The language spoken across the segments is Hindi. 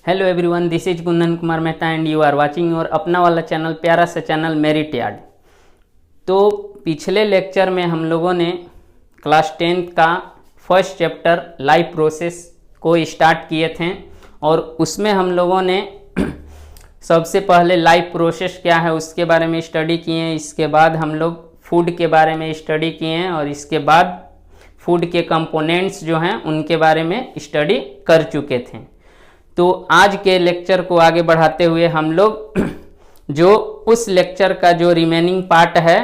Hello everyone, this is Kundan Kumar Mehta and you are watching your अपना वाला चैनल, प्यारा सा चैनल मेरिट यार्ड। तो पिछले लेक्चर में हम लोगों ने क्लास 10th का फर्स्ट चैप्टर लाइफ प्रोसेस को स्टार्ट किए थे और उसमें हम लोगों ने सबसे पहले लाइफ प्रोसेस क्या है उसके बारे में स्टडी किए हैं। इसके बाद हम लोग फूड के बारे में स्टडी किए हैं और इसके बाद फूड के कंपोनेंट्स जो हैं उनके बारे में स्टडी कर चुके थे। तो आज के लेक्चर को आगे बढ़ाते हुए हम लोग जो उस लेक्चर का जो रिमेनिंग पार्ट है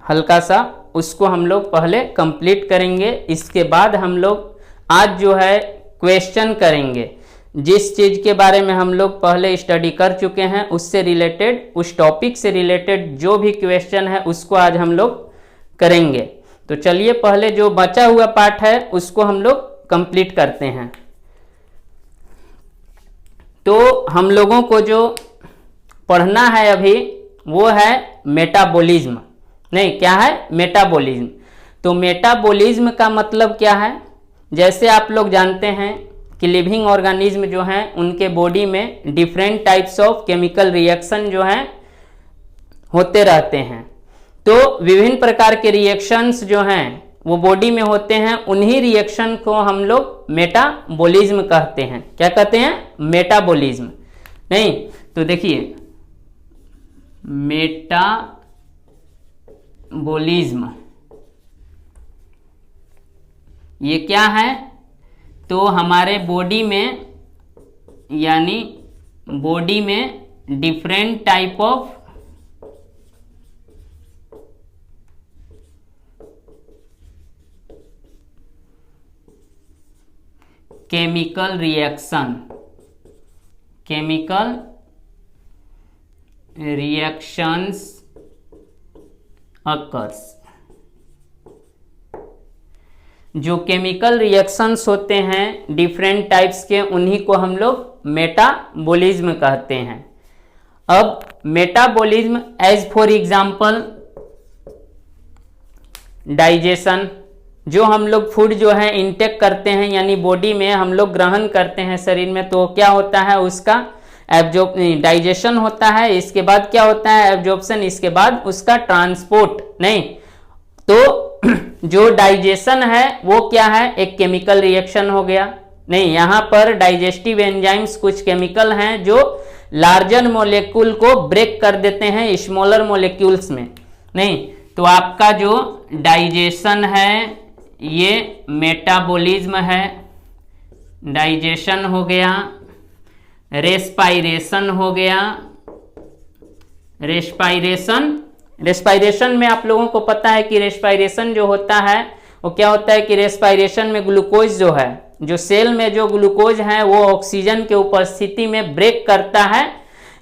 हल्का सा, उसको हम लोग पहले कंप्लीट करेंगे। इसके बाद हम लोग आज जो है क्वेश्चन करेंगे। जिस चीज़ के बारे में हम लोग पहले स्टडी कर चुके हैं उससे रिलेटेड, उस टॉपिक से रिलेटेड जो भी क्वेश्चन है उसको आज हम लोग करेंगे। तो चलिए पहले जो बचा हुआ पार्ट है उसको हम लोग कंप्लीट करते हैं। तो हम लोगों को जो पढ़ना है अभी वो है मेटाबॉलिज्म। नहीं, क्या है? मेटाबॉलिज्म। तो मेटाबॉलिज्म का मतलब क्या है? जैसे आप लोग जानते हैं कि लिविंग ऑर्गेनिज्म जो हैं उनके बॉडी में different types of chemical reaction जो हैं होते रहते हैं। तो विभिन्न प्रकार के रिएक्शंस जो हैं वो बॉडी में होते हैं, उन्हीं रिएक्शन को हम लोग मेटाबॉलिज्म कहते हैं। क्या कहते हैं? मेटाबॉलिज्म। नहीं तो देखिए, मेटाबॉलिज्म ये क्या है? तो हमारे बॉडी में, यानी बॉडी में different type of chemical reactions occurs. जो केमिकल रिएक्शंस होते हैं डिफरेंट टाइप्स के, उन्हीं को हम लोग मेटाबॉलिज्म कहते हैं। अब metabolism as for example digestion, जो हम लोग फूड जो है इंटेक करते हैं यानी बॉडी में हम लोग ग्रहण करते हैं शरीर में, तो क्या होता है? उसका डाइजेशन होता है। इसके बाद क्या होता है? एब्जॉर्प्शन। इसके बाद उसका ट्रांसपोर्ट। नहीं तो जो डाइजेशन है वो क्या है? एक केमिकल रिएक्शन हो गया। नहीं, यहाँ पर डाइजेस्टिव एंजाइम्स कुछ केमिकल हैं जो लार्जर मॉलिक्यूल को ब्रेक कर देते हैं स्मॉलर मॉलिक्यूल्स में। नहीं तो आपका जो डाइजेशन है ये मेटाबॉलिज्म है। डाइजेशन हो गया, रेस्पायरेशन हो गया। रेस्पायरेशन में आप लोगों को पता है कि रेस्पायरेशन जो होता है वो क्या होता है कि रेस्पायरेशन में ग्लूकोज जो है, जो सेल में जो ग्लूकोज है वो ऑक्सीजन के उपस्थिति में ब्रेक करता है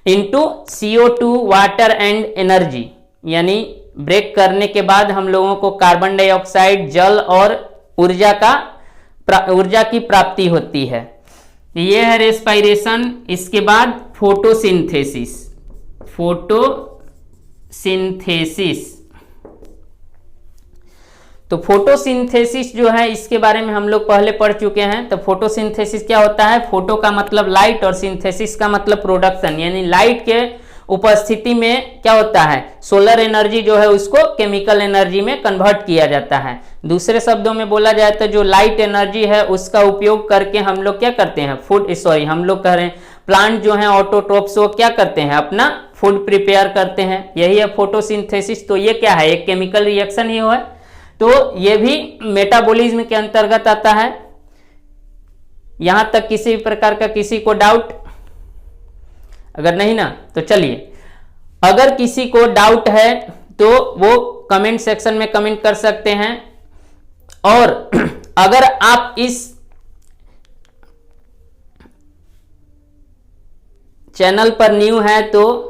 into CO2 water and energy. यानी ब्रेक करने के बाद हम लोगों को कार्बन डाइऑक्साइड, जल और ऊर्जा की प्राप्ति होती है। ये है रेस्पायरेशन। इसके बाद फोटोसिंथेसिस। तो फोटोसिंथेसिस जो है इसके बारे में हम लोग पहले पढ़ चुके हैं। तो फोटोसिंथेसिस क्या होता है? फोटो का मतलब लाइट और सिंथेसिस का मतलब प्रोडक्शन, यानी लाइट के उपस्थिति में क्या होता है? सोलर एनर्जी जो है उसको केमिकल एनर्जी में कन्वर्ट किया जाता है। दूसरे शब्दों में बोला जाए तो जो लाइट एनर्जी है उसका उपयोग करके हम लोग क्या करते हैं? हम लोग कह रहे हैं प्लांट जो है ऑटोट्रोप्स, वो क्या करते हैं? अपना फूड प्रिपेयर करते हैं। यही है फोटोसिंथेसिस। तो ये क्या है? एक केमिकल रिएक्शन ही है। तो ये भी मेटाबॉलिज्म के अंतर्गत आता है। यहां तक किसी भी प्रकार का किसी को डाउट? अगर नहीं ना तो चलिए, अगर किसी को डाउट है तो वो कमेंट सेक्शन में कमेंट कर सकते हैं। और अगर आप इस चैनल पर न्यू हैं तो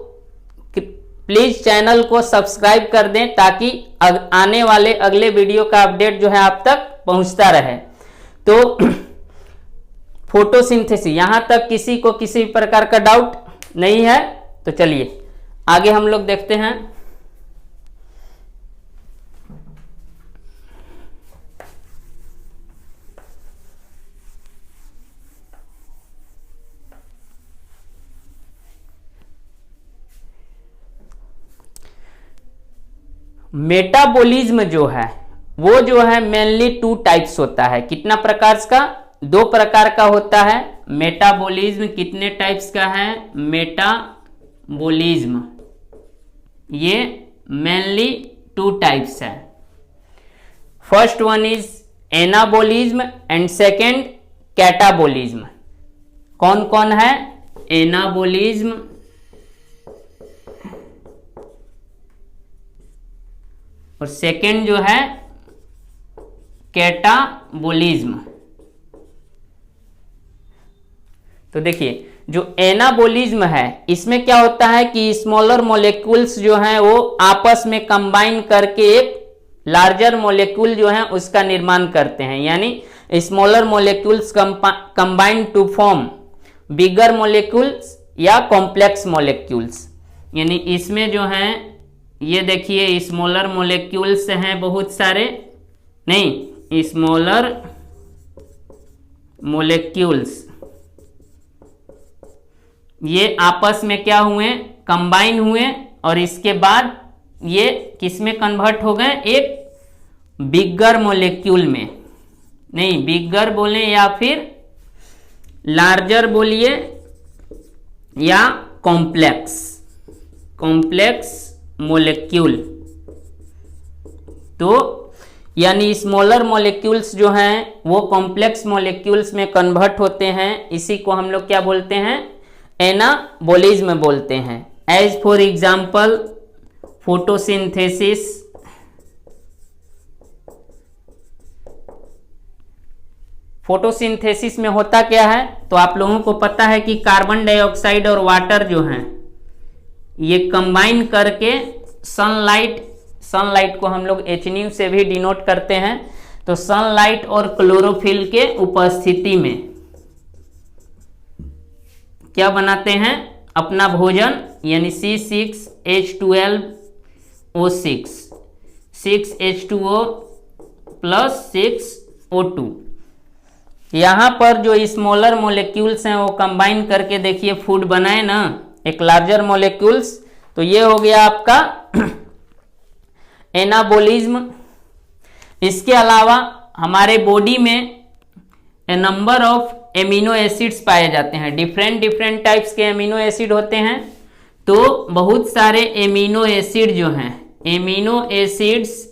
प्लीज चैनल को सब्सक्राइब कर दें ताकि आने वाले अगले वीडियो का अपडेट जो है आप तक पहुंचता रहे। तो फोटोसिंथेसिस, यहां तक किसी को किसी प्रकार का डाउट नहीं है? तो चलिए आगे हम लोग देखते हैं। मेटाबॉलिज्म जो है वो जो है मेनली 2 टाइप्स होता है। कितना प्रकार का? 2 प्रकार का होता है। मेटाबॉलिज्म कितने टाइप्स का है? मेटाबॉलिज्म ये मेनली 2 टाइप्स है। First one is anabolism and second catabolism. कौन कौन है? एनाबॉलिज्म और सेकेंड जो है कैटाबॉलिज्म। तो देखिए जो एनाबॉलिज्म है इसमें क्या होता है कि स्मॉलर मॉलिक्यूल्स जो हैं वो आपस में कंबाइन करके एक लार्जर मॉलिक्यूल जो है उसका निर्माण करते हैं, यानी smaller molecules combine to form bigger molecules या कॉम्प्लेक्स मॉलिक्यूल्स। यानी इसमें जो है ये देखिए स्मॉलर मॉलिक्यूल्स हैं बहुत सारे, नहीं स्मॉलर मॉलिक्यूल्स ये आपस में क्या हुए? कंबाइन हुए और इसके बाद ये किसमें कन्वर्ट हो गए? एक बिगर मॉलिक्यूल में, नहीं बिगर बोले या फिर लार्जर बोलिए या कॉम्प्लेक्स मॉलिक्यूल। तो यानी स्मॉलर मॉलिक्यूल्स जो हैं वो कॉम्प्लेक्स मॉलिक्यूल्स में कन्वर्ट होते हैं। इसी को हम लोग क्या बोलते हैं? एनाबॉलिज्म बोलते हैं। As for example photosynthesis, photosynthesis में होता क्या है? तो आप लोगों को पता है कि कार्बन डाइऑक्साइड और वाटर जो हैं ये कंबाइन करके सनलाइट को हम लोग HNU से भी डिनोट करते हैं। तो सनलाइट और क्लोरोफिल के उपस्थिति में क्या बनाते हैं? अपना भोजन, यानी C6H12O6 6H2O + 6O2। यहां पर जो स्मॉलर मॉलिक्यूल्स हैं वो कंबाइन करके देखिए फूड बनाए ना, एक लार्जर मॉलिक्यूल्स। तो ये हो गया आपका एनाबॉलिज्म। इसके अलावा हमारे बॉडी में नंबर ऑफ एमिनो एसिड्स पाए जाते हैं। डिफरेंट टाइप्स के एमिनो एसिड होते हैं। तो बहुत सारे एमिनो एसिड जो हैं, एमिनो एसिड्स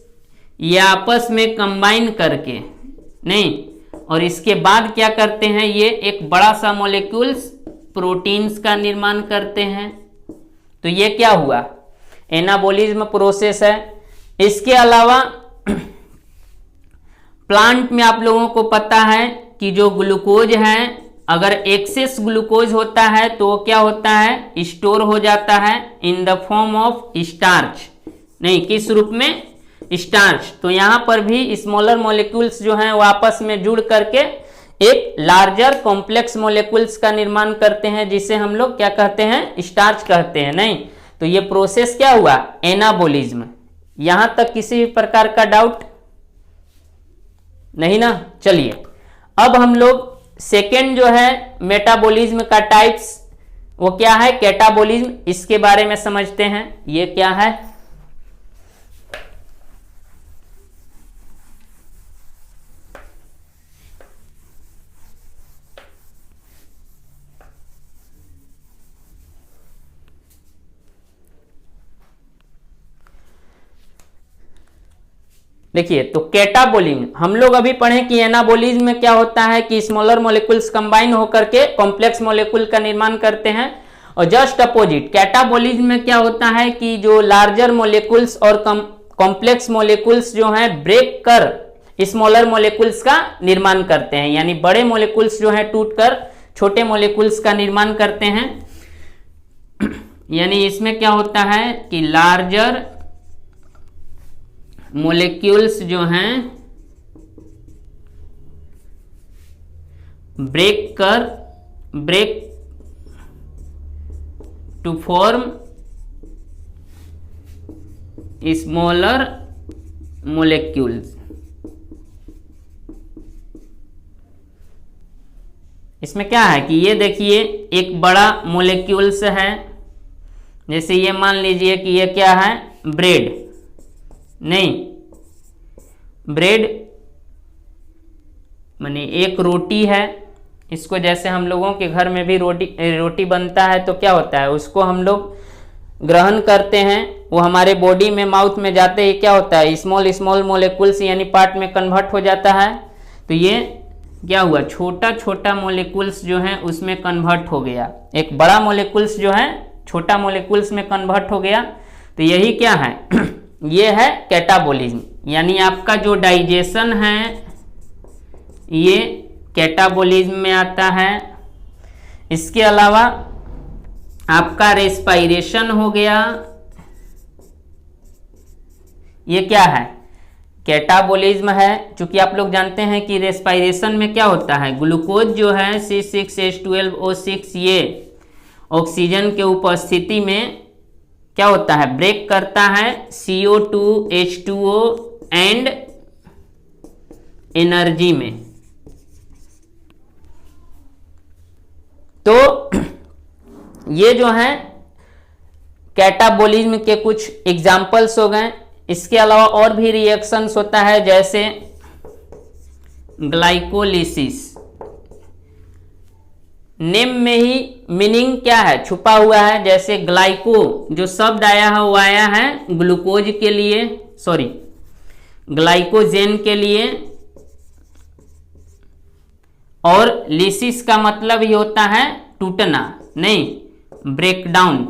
ये आपस में कंबाइन करके नहीं, और इसके बाद क्या करते हैं? ये एक बड़ा सा मॉलिक्यूल्स प्रोटीन्स का निर्माण करते हैं। तो ये क्या हुआ? एनाबॉलिज्म प्रोसेस है। इसके अलावा प्लांट में आप लोगों को पता है कि जो ग्लूकोज है, अगर एक्सेस ग्लूकोज होता है तो क्या होता है? स्टोर हो जाता है in the form of starch, नहीं किस रूप में? स्टार्च। तो यहां पर भी स्मॉलर मॉलिक्यूल्स जो हैं वो आपस में जुड़ करके एक लार्जर कॉम्प्लेक्स मॉलिक्यूल्स का निर्माण करते हैं, जिसे हम लोग क्या कहते हैं? स्टार्च कहते हैं। नहीं, तो ये प्रोसेस क्या हुआ? एनाबॉलिज्म। यहां तक किसी भी प्रकार का डाउट नहीं ना? चलिए अब हम लोग सेकेंड जो है मेटाबॉलिज्म का टाइप्स वो क्या है? कैटाबॉलिज्म। इसके बारे में समझते हैं। ये क्या है? देखिए तो कैटाबॉलिज्म हम लोग अभी पढ़े कि एनाबॉलिज्म में क्या होता है कि स्मॉलर मॉलिक्यूल्स कंबाइन होकर के कॉम्प्लेक्स मॉलिक्यूल का निर्माण करते हैं। और जस्ट अपोजिट कैटाबॉलिज्म में क्या होता है कि जो लार्जर मॉलिक्यूल्स और कॉम्प्लेक्स मॉलिक्यूल्स जो हैं ब्रेक कर स्मॉलर मॉलिक्यूल्स का निर्माण करते हैं, यानी बड़े मॉलिक्यूल्स जो हैं टूटकर छोटे मॉलिक्यूल्स का निर्माण करते हैं। यानी इसमें क्या होता है कि लार्जर मॉलिक्यूल्स जो हैं break to form smaller molecules. इसमें क्या है कि ये देखिए एक बड़ा मॉलिक्यूल्स है, जैसे ये मान लीजिए कि ये क्या है? ब्रेड। नहीं, ब्रेड माने एक रोटी है, इसको जैसे हम लोगों के घर में भी रोटी बनता है तो क्या होता है, उसको हम लोग ग्रहण करते हैं, वो हमारे बॉडी में माउथ में जाते ही क्या होता है, स्मॉल स्मॉल मोलिकुल्स यानी पार्ट में कन्वर्ट हो जाता है। तो ये क्या हुआ, छोटा छोटा मोलिकुल्स जो है उसमें कन्वर्ट हो गया, एक बड़ा मोलिकुल्स जो है छोटा मोलिकुल्स में कन्वर्ट हो गया। तो यही क्या है ये है कैटाबोलिज्म, यानी आपका जो डाइजेशन है ये कैटाबोलिज्म में आता है। इसके अलावा आपका रेस्पायरेशन हो गया, ये क्या है, कैटाबोलिज्म है। चूंकि आप लोग जानते हैं कि रेस्पायरेशन में क्या होता है, ग्लूकोज जो है C6H12O6 ये ऑक्सीजन के उपस्थिति में क्या होता है, ब्रेक करता है CO2 H2O एंड एनर्जी में। तो ये जो है कैटाबोलिज्म के कुछ एग्जाम्पल्स हो गए। इसके अलावा और भी रिएक्शंस होता है, जैसे ग्लाइकोलिसिस। नेम में ही मीनिंग क्या है, छुपा हुआ है। जैसे ग्लाइको जो शब्द आया है वो आया है ग्लूकोज के लिए, सॉरी ग्लाइकोजेन के लिए, और लिसिस का मतलब ही होता है टूटना, नहीं ब्रेकडाउन।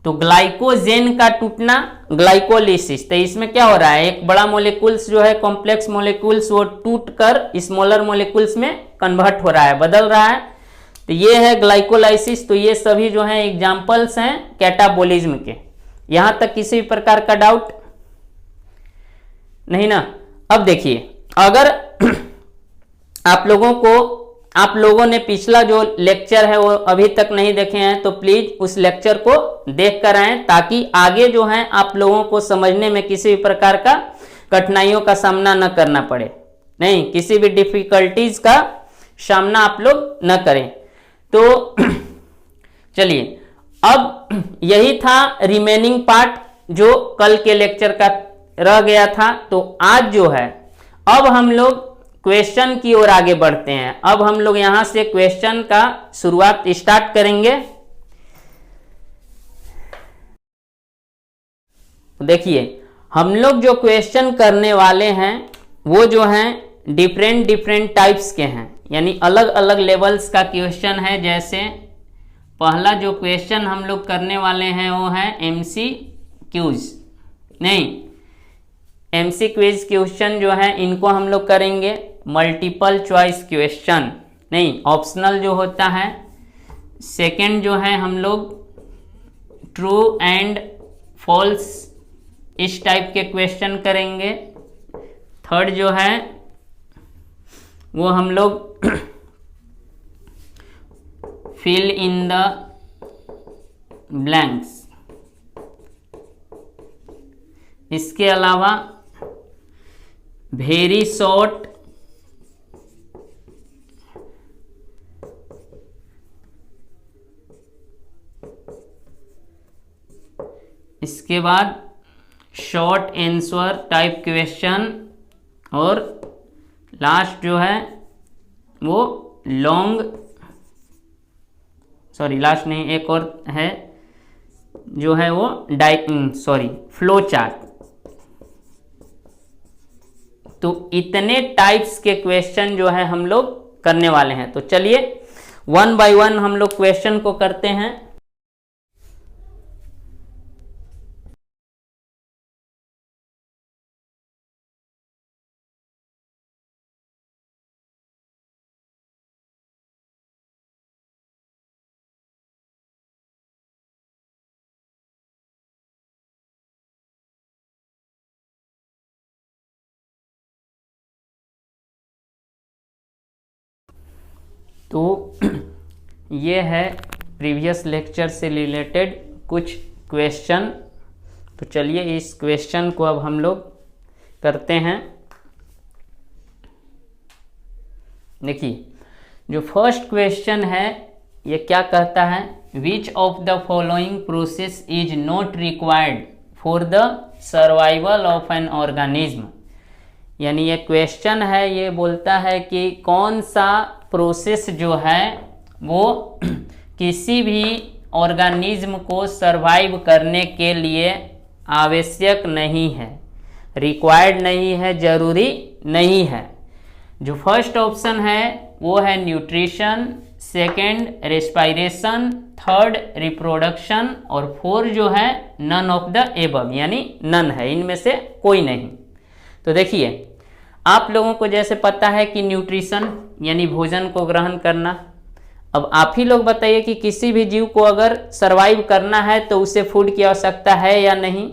तो ग्लाइकोजेन का टूटना ग्लाइकोलिसिस। तो इसमें क्या हो रहा है, एक बड़ा मोलिकुल्स जो है कॉम्प्लेक्स मोलिकुल्स वो टूट कर स्मॉलर मोलिकुल्स में कन्वर्ट हो रहा है, बदल रहा है। तो ये है ग्लाइकोलाइसिस। तो ये सभी जो है एग्जाम्पल्स हैं कैटाबोलिज्म के। यहां तक किसी भी प्रकार का डाउट नहीं ना। अब देखिए, अगर आप लोगों ने पिछला जो लेक्चर है वो अभी तक नहीं देखे हैं तो प्लीज उस लेक्चर को देख कर आएं, ताकि आगे जो है आप लोगों को समझने में किसी भी प्रकार का कठिनाइयों का सामना न करना पड़े, नहीं किसी भी डिफिकल्टीज का सामना आप लोग न करें। तो चलिए, अब यही था रिमेनिंग पार्ट जो कल के लेक्चर का रह गया था। तो आज जो है अब हम लोग क्वेश्चन की ओर आगे बढ़ते हैं। अब हम लोग यहां से क्वेश्चन का शुरुआत स्टार्ट करेंगे। देखिए, हम लोग जो क्वेश्चन करने वाले हैं वो जो हैं डिफरेंट टाइप्स के हैं, यानी अलग अलग लेवल्स का क्वेश्चन है। जैसे पहला जो क्वेश्चन हम लोग करने वाले हैं वो है MCQs, नहीं MCQs क्वेश्चन जो है इनको हम लोग करेंगे मल्टीपल चॉइस क्वेश्चन, नहीं ऑप्शनल जो होता है। सेकंड जो है हम लोग ट्रू एंड फॉल्स इस टाइप के क्वेश्चन करेंगे। थर्ड जो है वो हम लोग फिल इन द ब्लैंक्स। इसके अलावा वेरी शॉर्ट इसके बाद शॉर्ट आंसर टाइप क्वेश्चन, और लास्ट जो है वो लॉन्ग, सॉरी लास्ट नहीं एक और है जो है वो फ्लो चार्ट। तो इतने टाइप्स के क्वेश्चन जो है हम लोग करने वाले हैं। तो चलिए वन बाय वन हम लोग क्वेश्चन को करते हैं। तो ये है प्रीवियस लेक्चर से रिलेटेड कुछ क्वेश्चन। तो चलिए इस क्वेश्चन को अब हम लोग करते हैं। देखिए, जो फर्स्ट क्वेश्चन है ये क्या कहता है, which of the following process is not required for the survival of an organism, यानी ये क्वेश्चन है, ये बोलता है कि कौन सा प्रोसेस जो है वो किसी भी ऑर्गेनिज्म को सर्वाइव करने के लिए आवश्यक नहीं है, रिक्वायर्ड नहीं है, जरूरी नहीं है। जो फर्स्ट ऑप्शन है वो है nutrition, second respiration, third reproduction और फोर जो है नन ऑफ द एबव, यानी नन है, इनमें से कोई नहीं। तो देखिए आप लोगों को जैसे पता है कि न्यूट्रिशन यानी भोजन को ग्रहण करना। अब आप ही लोग बताइए कि किसी भी जीव को अगर सरवाइव करना है तो उसे फूड की आवश्यकता है या नहीं,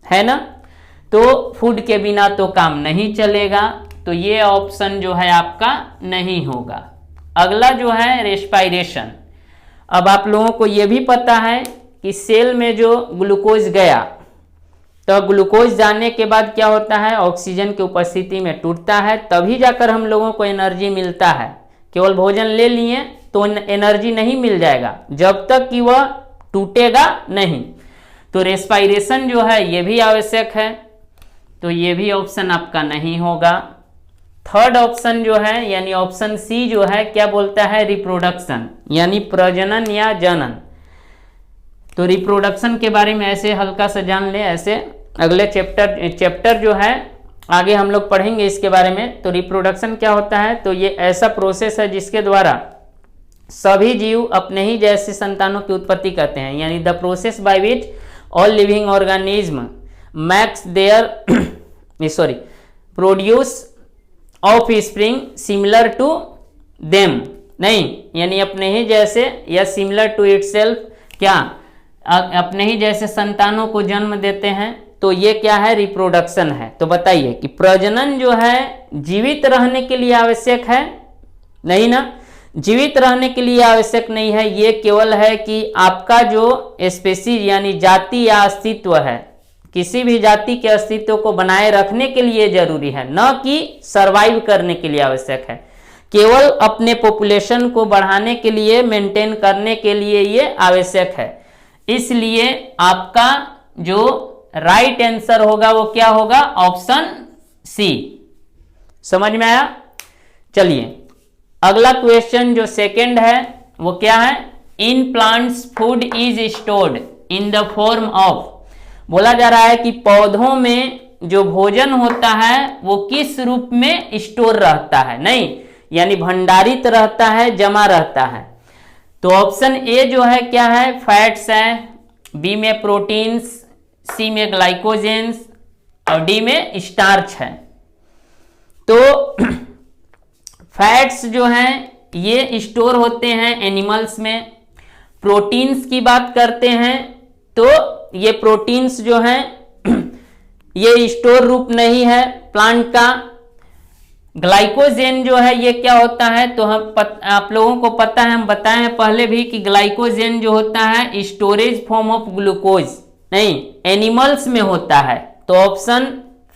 है ना? तो फूड के बिना तो काम नहीं चलेगा, तो ये ऑप्शन जो है आपका नहीं होगा। अगला जो है रेस्पायरेशन। अब आप लोगों को ये भी पता है कि सेल में जो ग्लूकोज गया तो ग्लूकोज जाने के बाद क्या होता है, ऑक्सीजन की उपस्थिति में टूटता है, तभी जाकर हम लोगों को एनर्जी मिलता है। केवल भोजन ले लिए तो एनर्जी नहीं मिल जाएगा जब तक कि वह टूटेगा नहीं। तो रेस्पायरेशन जो है ये भी आवश्यक है, तो ये भी ऑप्शन आपका नहीं होगा। थर्ड ऑप्शन जो है यानी ऑप्शन सी जो है क्या बोलता है, रिप्रोडक्शन यानी प्रजनन या जनन। तो रिप्रोडक्शन के बारे में ऐसे हल्का सा जान ले, ऐसे अगले चैप्टर जो है आगे हम लोग पढ़ेंगे इसके बारे में। तो रिप्रोडक्शन क्या होता है, तो ये ऐसा प्रोसेस है जिसके द्वारा सभी जीव अपने ही जैसे संतानों की उत्पत्ति करते हैं, यानी the process by which all living organism makes their produce offspring similar to them, नहीं यानी अपने ही जैसे या सिमिलर टू इटसेल्फ, क्या अपने ही जैसे संतानों को जन्म देते हैं। तो ये क्या है, रिप्रोडक्शन है। तो बताइए कि प्रजनन जो है जीवित रहने के लिए आवश्यक है, नहीं ना? जीवित रहने के लिए आवश्यक नहीं है, ये केवल है कि आपका जो स्पेसीज यानी जाति या अस्तित्व है, किसी भी जाति के अस्तित्व को बनाए रखने के लिए जरूरी है, न कि सरवाइव करने के लिए आवश्यक है। केवल अपने पॉपुलेशन को बढ़ाने के लिए, मेंटेन करने के लिए ये आवश्यक है। इसलिए आपका जो राइट आंसर होगा वो क्या होगा, ऑप्शन सी। समझ में आया? चलिए अगला क्वेश्चन जो सेकंड है वो क्या है, in plants food is stored in the form of, बोला जा रहा है कि पौधों में जो भोजन होता है वो किस रूप में स्टोर रहता है, नहीं यानी भंडारित रहता है, जमा रहता है। तो ऑप्शन ए जो है क्या है, फैट्स है, बी में प्रोटीन्स, सी में ग्लाइकोजेंस और डी में स्टार्च है। तो फैट्स जो हैं ये स्टोर होते हैं एनिमल्स में। प्रोटीन्स की बात करते हैं तो ये प्रोटीन्स जो हैं ये स्टोर रूप नहीं है प्लांट का। ग्लाइकोजेन जो है ये क्या होता है, तो आप लोगों को पता है, हम बताए हैं पहले भी कि ग्लाइकोजेन जो होता है स्टोरेज फॉर्म ऑफ ग्लूकोज, नहीं एनिमल्स में होता है। तो ऑप्शन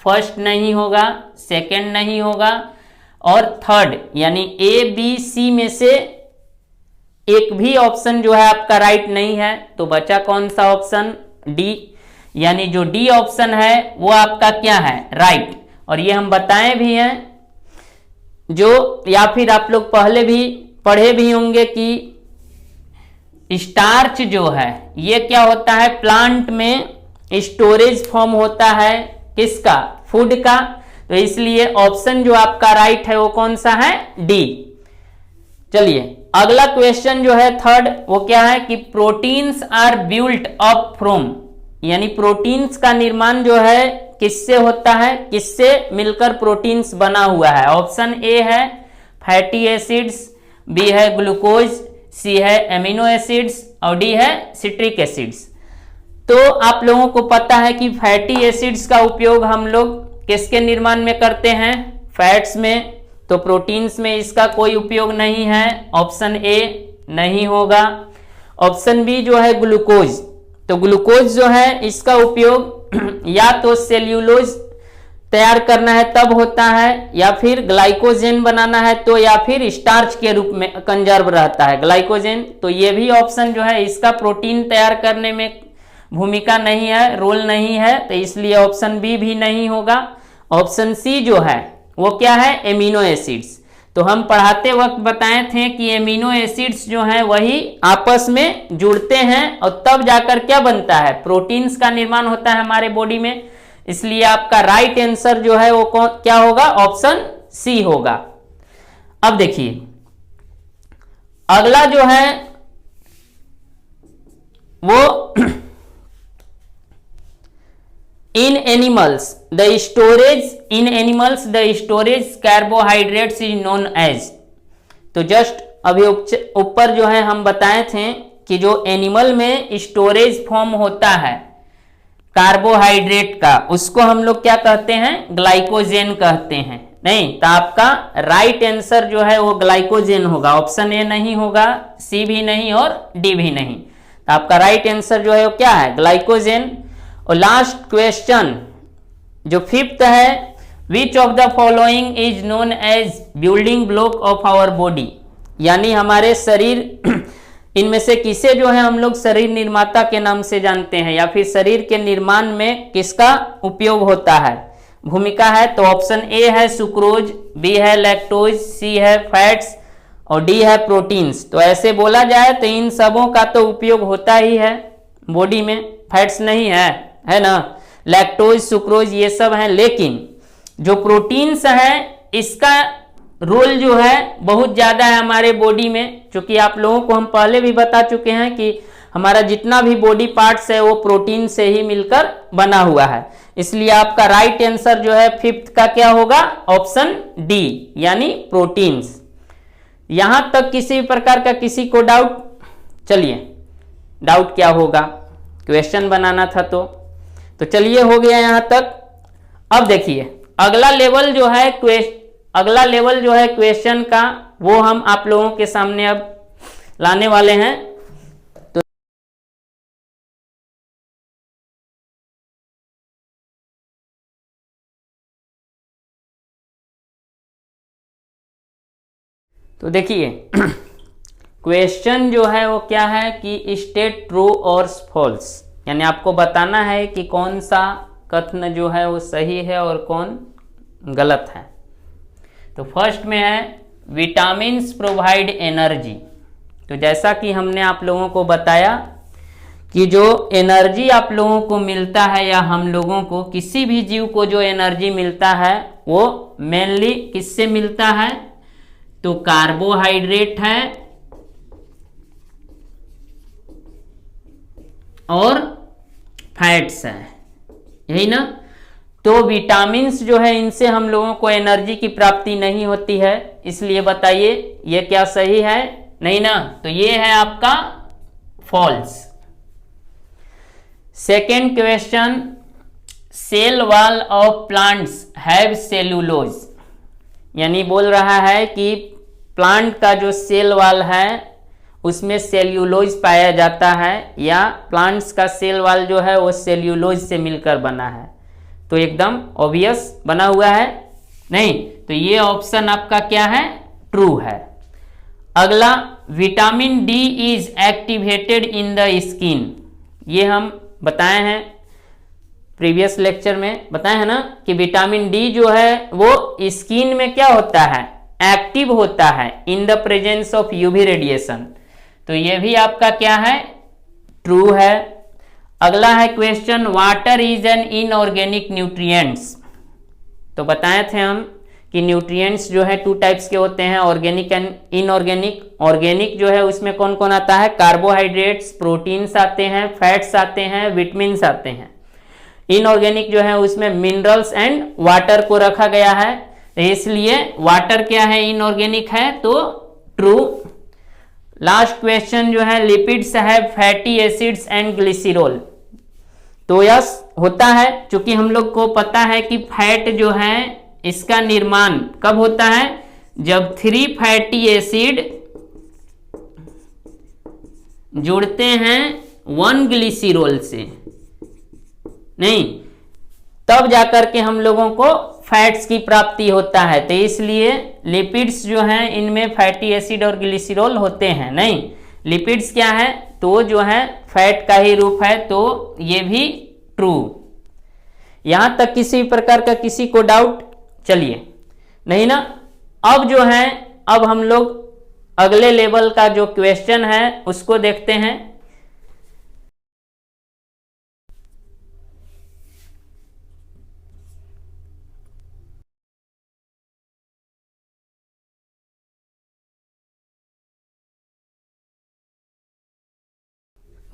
फर्स्ट नहीं होगा, सेकंड नहीं होगा और थर्ड यानी ए बी सी में से एक भी ऑप्शन जो है आपका राइट नहीं है। तो बचा कौन सा ऑप्शन, डी, यानी जो डी ऑप्शन है वो आपका क्या है, राइट। और ये हम बताए भी हैं, जो या फिर आप लोग पहले भी पढ़े भी होंगे कि स्टार्च जो है ये क्या होता है, प्लांट में स्टोरेज फॉर्म होता है किसका, फूड का। तो इसलिए ऑप्शन जो आपका राइट है वो कौन सा है, डी। चलिए अगला क्वेश्चन जो है थर्ड वो क्या है कि proteins are built up from, यानी प्रोटीन्स का निर्माण जो है किससे होता है, किससे मिलकर प्रोटीन्स बना हुआ है। ऑप्शन ए है फैटी एसिड्स, बी है ग्लूकोज, सी है एमिनो एसिड्स और डी है सिट्रिक एसिड्स। तो आप लोगों को पता है कि फैटी एसिड्स का उपयोग हम लोग किसके निर्माण में करते हैं, फैट्स में। तो प्रोटीन्स में इसका कोई उपयोग नहीं है, ऑप्शन ए नहीं होगा। ऑप्शन बी जो है ग्लूकोज, तो ग्लूकोज जो है इसका उपयोग या तो सेल्यूलोज तैयार करना है तब होता है, या फिर ग्लाइकोजेन बनाना है तो, या फिर स्टार्च के रूप में कंजर्व रहता है ग्लाइकोजेन। तो ये भी ऑप्शन जो है इसका प्रोटीन तैयार करने में भूमिका नहीं है, रोल नहीं है, तो इसलिए ऑप्शन बी भी नहीं होगा। ऑप्शन सी जो है वो क्या है, एमिनो एसिड्स। तो हम पढ़ाते वक्त बताए थे कि एमिनो एसिड्स जो हैं वही आपस में जुड़ते हैं और तब जाकर क्या बनता है, प्रोटीन्स का निर्माण होता है हमारे बॉडी में। इसलिए आपका राइट आंसर जो है वो क्या होगा, ऑप्शन सी होगा। अब देखिए अगला जो है वो in animals the storage carbohydrates is known as. तो जस्ट अभी ऊपर जो है हम बताए थे कि जो एनिमल में स्टोरेज फॉर्म होता है कार्बोहाइड्रेट का, उसको हम लोग क्या कहते हैं, ग्लाइकोजेन कहते हैं। नहीं, तो आपका राइट आंसर जो है वो ग्लाइकोजेन होगा। ऑप्शन ए नहीं होगा, सी भी नहीं और डी भी नहीं। तो आपका राइट आंसर जो है वो क्या है, ग्लाइकोजेन। और लास्ट क्वेश्चन जो फिफ्थ है, which of the following is known as building block of our body. यानी हमारे शरीर इनमें से किसे जो है हम लोग शरीर निर्माता के नाम से जानते हैं, या फिर शरीर के निर्माण में किसका उपयोग होता है, भूमिका है। तो ऑप्शन ए है सुक्रोज, बी है लैक्टोज, सी है फैट्स और डी है प्रोटीन्स। तो ऐसे बोला जाए तो इन सबों का तो उपयोग होता ही है बॉडी में, फैट्स नहीं है ना, लैक्टोज सुक्रोज ये सब हैं। लेकिन जो प्रोटीन्स हैं इसका रोल जो है बहुत ज़्यादा है हमारे बॉडी में, क्योंकि आप लोगों को हम पहले भी बता चुके हैं कि हमारा जितना भी बॉडी पार्ट्स है वो प्रोटीन से ही मिलकर बना हुआ है। इसलिए आपका राइट आंसर जो है फिफ्थ का क्या होगा, ऑप्शन डी, यानी प्रोटीन्स। यहां तक किसी प्रकार का किसी को डाउट? चलिए, डाउट क्या होगा, क्वेश्चन बनाना था तो चलिए हो गया यहां तक। अब देखिए अगला लेवल जो है क्वेश्चन का, वो हम आप लोगों के सामने अब लाने वाले हैं। तो देखिए क्वेश्चन जो है वो क्या है कि स्टेट ट्रू और फॉल्स, यानी आपको बताना है कि कौन सा कथन जो है वो सही है और कौन गलत है। तो फर्स्ट में है विटामिन्स प्रोवाइड एनर्जी। तो जैसा कि हमने आप लोगों को बताया कि जो एनर्जी आप लोगों को मिलता है या हम लोगों को किसी भी जीव को जो एनर्जी मिलता है वो मेनली किससे मिलता है, तो कार्बोहाइड्रेट है और फैट्स है, यही ना। तो विटामिन्स जो है इनसे हम लोगों को एनर्जी की प्राप्ति नहीं होती है, इसलिए बताइए ये क्या सही है, नहीं ना। तो ये है आपका false. Second question, cell wall of plants have cellulose. यानी बोल रहा है कि प्लांट का जो सेल वॉल है उसमें सेल्यूलोज पाया जाता है, या प्लांट्स का सेल वॉल जो है वो सेल्यूलोज से मिलकर बना है। तो एकदम ऑब्वियस बना हुआ है, नहीं। तो ये ऑप्शन आपका क्या है, ट्रू है। अगला, vitamin D is activated in the skin. ये हम बताए हैं प्रीवियस लेक्चर में, बताए हैं ना कि विटामिन डी जो है वो स्किन में क्या होता है, एक्टिव होता है in the presence of UV radiation. तो ये भी आपका क्या है, ट्रू है। अगला है question, water is an inorganic nutrients. तो बताए थे हम कि न्यूट्रिएंट्स जो है 2 टाइप्स के होते हैं, ऑर्गेनिक एंड इनऑर्गेनिक। ऑर्गेनिक जो है उसमें कौन कौन आता है, कार्बोहाइड्रेट्स, प्रोटीन्स आते हैं, फैट्स आते हैं, विटामिन्स आते हैं। इनऑर्गेनिक जो है उसमें मिनरल्स एंड वाटर को रखा गया है, तो इसलिए वाटर क्या है, इनऑर्गेनिक है, तो ट्रू। लास्ट क्वेश्चन जो है, lipids have fatty acids and glycerol. तो यस होता है, क्योंकि हम लोग को पता है कि फैट जो है इसका निर्माण कब होता है, जब 3 फैटी एसिड जुड़ते हैं 1 ग्लिसरॉल से, नहीं, तब जाकर के हम लोगों को फैट्स की प्राप्ति होता है। तो इसलिए लिपिड्स जो हैं इनमें फैटी एसिड और ग्लिसरॉल होते हैं, नहीं। लिपिड्स क्या है, तो जो है फैट का ही रूप है, तो ये भी ट्रू। यहां तक किसी प्रकार का किसी को डाउट? चलिए, नहीं ना। अब जो है, अब हम लोग अगले लेवल का जो क्वेश्चन है उसको देखते हैं।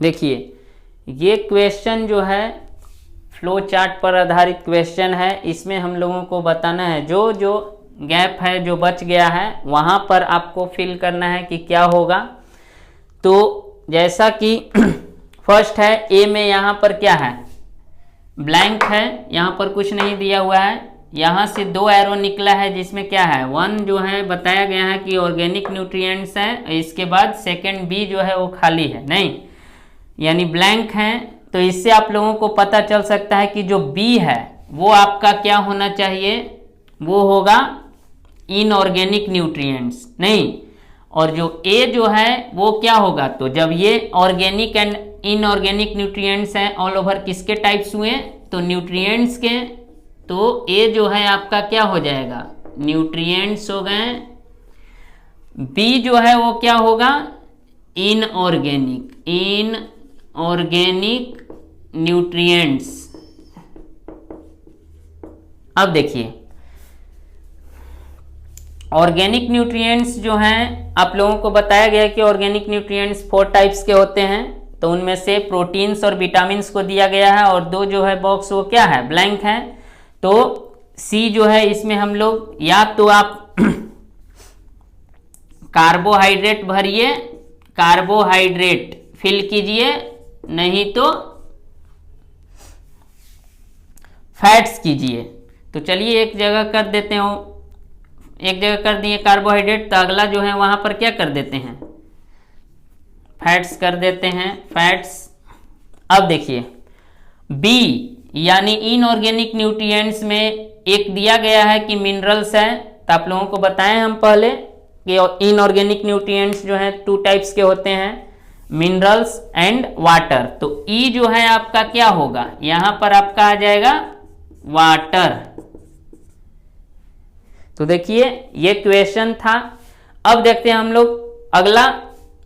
देखिए, ये क्वेश्चन जो है फ्लो चार्ट पर आधारित क्वेश्चन है। इसमें हम लोगों को बताना है जो जो गैप है, जो बच गया है, वहां पर आपको फिल करना है कि क्या होगा। तो जैसा कि फर्स्ट है ए में, यहाँ पर क्या है? ब्लैंक है, यहाँ पर कुछ नहीं दिया हुआ है। यहाँ से 2 एरो निकला है जिसमें क्या है? 1 जो है बताया गया है कि ऑर्गेनिक न्यूट्रिएंट्स है। इसके बाद सेकेंड बी जो है वो खाली है, नहीं, यानी ब्लैंक है। तो इससे आप लोगों को पता चल सकता है कि जो बी है वो आपका क्या होना चाहिए? वो होगा इनऑर्गेनिक न्यूट्रिएंट्स, नहीं। और जो ए जो है वो क्या होगा? तो जब ये ऑर्गेनिक एंड इनऑर्गेनिक न्यूट्रिएंट्स हैं, ऑल ओवर किसके टाइप्स हुए? तो न्यूट्रिएंट्स के। तो ए जो है आपका क्या हो जाएगा? न्यूट्रिएंट्स हो गए। बी जो है वो क्या होगा? Inorganic nutrients. अब देखिए, ऑर्गेनिक न्यूट्रिएंट्स जो हैं, आप लोगों को बताया गया कि ऑर्गेनिक न्यूट्रिएंट्स 4 टाइप्स के होते हैं। तो उनमें से प्रोटीन्स और विटामिन्स को दिया गया है, और 2 जो है बॉक्स वो क्या है? ब्लैंक है। तो सी जो है, इसमें हम लोग या तो आप कार्बोहाइड्रेट भरिए, कार्बोहाइड्रेट फिल कीजिए, नहीं तो फैट्स कीजिए। तो चलिए एक जगह कर देते हो, एक जगह कर दिए कार्बोहाइड्रेट, तो अगला जो है वहां पर क्या कर देते हैं? फैट्स कर देते हैं, फैट्स। अब देखिए, बी यानी इनऑर्गेनिक न्यूट्रिएंट्स में एक दिया गया है कि मिनरल्स है। तो आप लोगों को बताएं हम पहले कि इनऑर्गेनिक न्यूट्रिएंट्स जो है 2 टाइप्स के होते हैं, मिनरल्स एंड वाटर। तो ई जो है आपका क्या होगा? यहां पर आपका आ जाएगा वाटर। तो देखिए, ये क्वेश्चन था। अब देखते हैं हम लोग अगला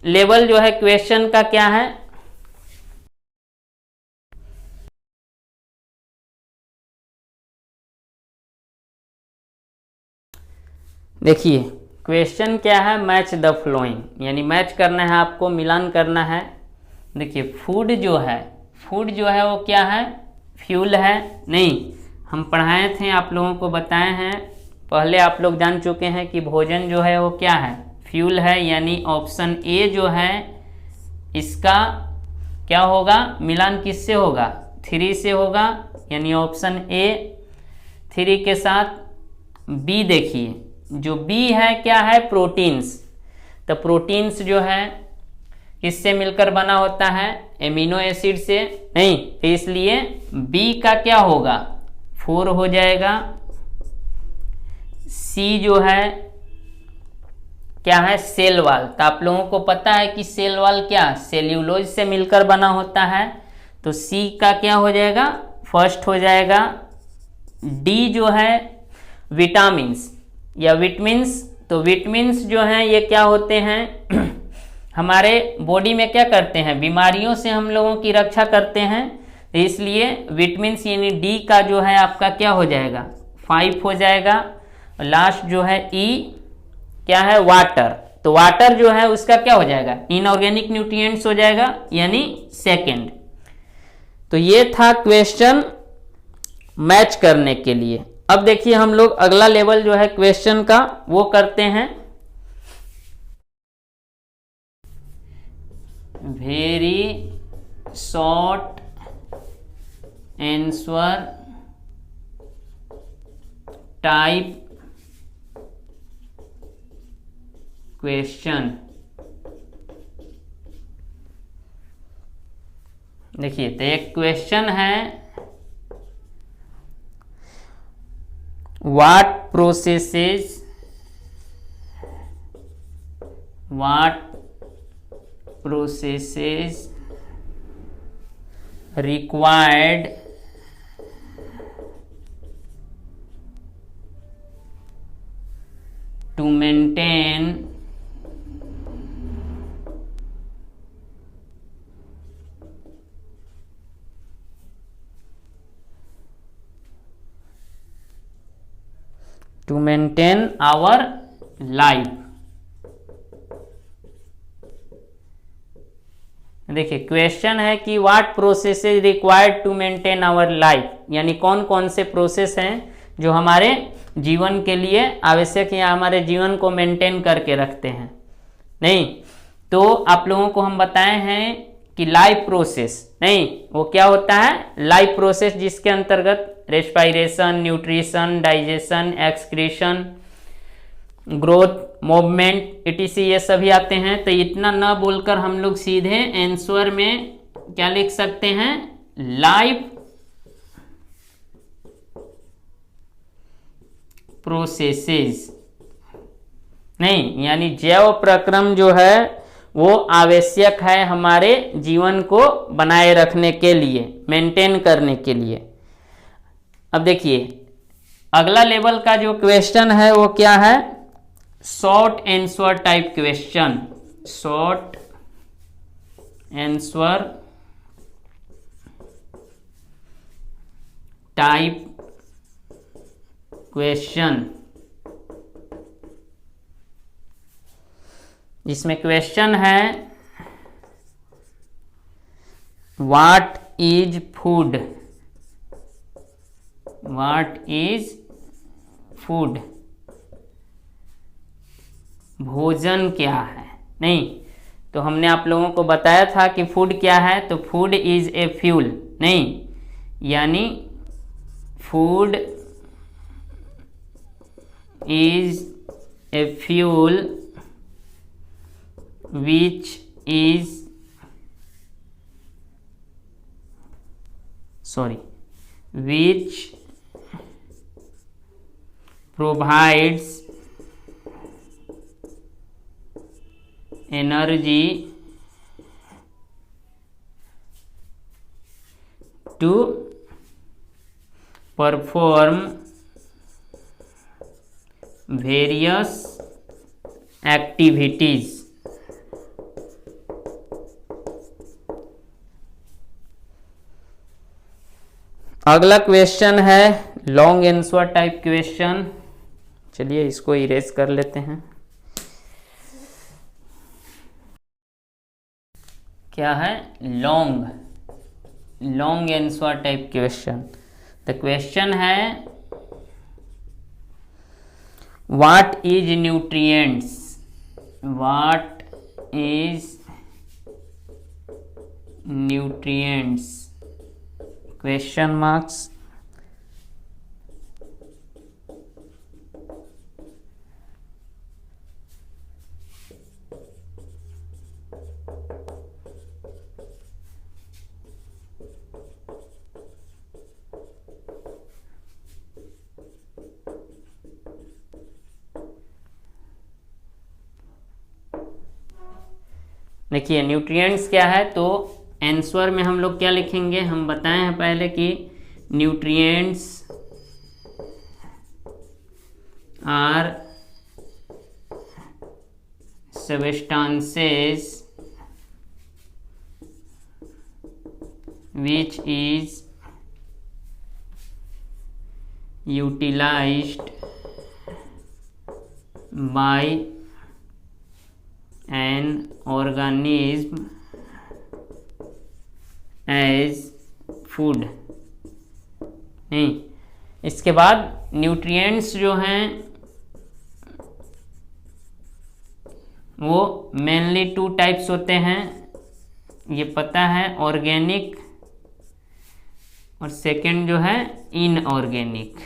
लेवल जो है क्वेश्चन का क्या है। देखिए, क्वेश्चन क्या है? मैच द फ्लोइंग, यानी मैच करना है आपको, मिलान करना है। देखिए, फूड जो है वो क्या है? फ्यूल है, नहीं। हम पढ़ाए थे, आप लोगों को बताए हैं पहले, आप लोग जान चुके हैं कि भोजन जो है वो क्या है? फ्यूल है। यानी ऑप्शन ए जो है इसका क्या होगा? मिलान किससे होगा? 3 से होगा, यानी ऑप्शन ए 3 के साथ। बी देखिए, जो बी है क्या है? प्रोटीन्स। तो प्रोटीन्स जो है किससे मिलकर बना होता है? एमिनो एसिड से, नहीं। तो इसलिए बी का क्या होगा? 4 हो जाएगा। सी जो है क्या है? Cell wall. तो आप लोगों को पता है कि सेल वाल क्या? सेल्यूलोज से मिलकर बना होता है। तो सी का क्या हो जाएगा? फर्स्ट हो जाएगा। डी जो है विटामिन्स या विटमिन्स। तो विटमिन्स जो हैं ये क्या होते हैं? हमारे बॉडी में क्या करते हैं? बीमारियों से हम लोगों की रक्षा करते हैं। तो इसलिए विटमिन्स यानी डी का जो है आपका क्या हो जाएगा? 5 हो जाएगा। लास्ट जो है ई क्या है? वाटर। तो वाटर जो है उसका क्या हो जाएगा? इनऑर्गेनिक न्यूट्रिएंट्स हो जाएगा, यानी सेकेंड। तो ये था क्वेश्चन मैच करने के लिए। अब देखिए, हम लोग अगला लेवल जो है क्वेश्चन का वो करते हैं। Very short answer type question. देखिए, तो एक क्वेश्चन है, what processes required to maintain our life। देखिए क्वेश्चन है कि what process is required to maintain our life, यानी कौन कौन से प्रोसेस हैं जो हमारे जीवन के लिए आवश्यक या हमारे जीवन को मेंटेन करके रखते हैं। नहीं तो आप लोगों को हम बताए हैं कि लाइफ प्रोसेस, नहीं वो क्या होता है, लाइफ प्रोसेस जिसके अंतर्गत respiration, nutrition, digestion, excretion, growth, movement etc ये सभी आते हैं। तो इतना न बोलकर हम लोग सीधे आंसर में क्या लिख सकते हैं, लाइफ प्रोसेसेस, नहीं यानी जैव प्रक्रम जो है वो आवश्यक है हमारे जीवन को बनाए रखने के लिए, मेंटेन करने के लिए। अब देखिए अगला लेवल का जो क्वेश्चन है वो क्या है, short answer type question, short answer type question, जिसमें क्वेश्चन है what is food, what is food, भोजन क्या है। नहीं तो हमने आप लोगों को बताया था कि फूड क्या है, तो फूड इज ए फ्यूल, नहीं यानी food is a fuel which is which provides energy to perform various activities। अगला क्वेश्चन है लॉन्ग आंसर टाइप क्वेश्चन, चलिए इसको इरेज कर लेते हैं। क्या है, long answer type question. The question है what is nutrients, what is nutrients, question marks. देखिए न्यूट्रिएंट्स क्या है, तो आंसर में हम लोग क्या लिखेंगे, हम बताए हैं पहले कि nutrients are substances which is utilized by an organism as food. नहीं इसके बाद न्यूट्रिएंट्स जो हैं वो मेनली 2 टाइप्स होते हैं, ये पता है, ऑर्गेनिक और सेकंड जो है इनऑर्गेनिक।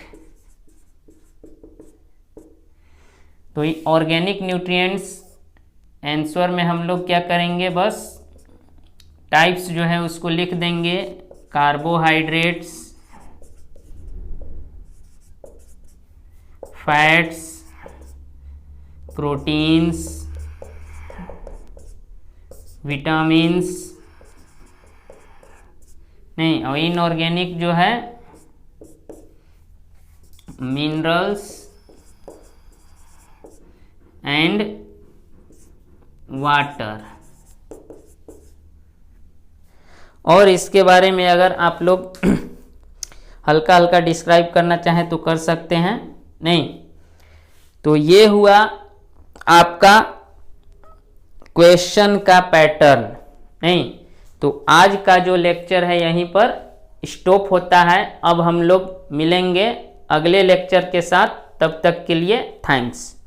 तो ऑर्गेनिक न्यूट्रिएंट्स आंसर में हम लोग क्या करेंगे, बस टाइप्स जो है उसको लिख देंगे, कार्बोहाइड्रेट्स, फैट्स, प्रोटीन्स, विटामिन्स नहीं, और इनऑर्गेनिक जो है मिनरल्स एंड वाटर। और इसके बारे में अगर आप लोग हल्का हल्का डिस्क्राइब करना चाहें तो कर सकते हैं। नहीं तो ये हुआ आपका क्वेश्चन का पैटर्न। नहीं तो आज का जो लेक्चर है यहीं पर स्टॉप होता है। अब हम लोग मिलेंगे अगले लेक्चर के साथ, तब तक के लिए थैंक्स।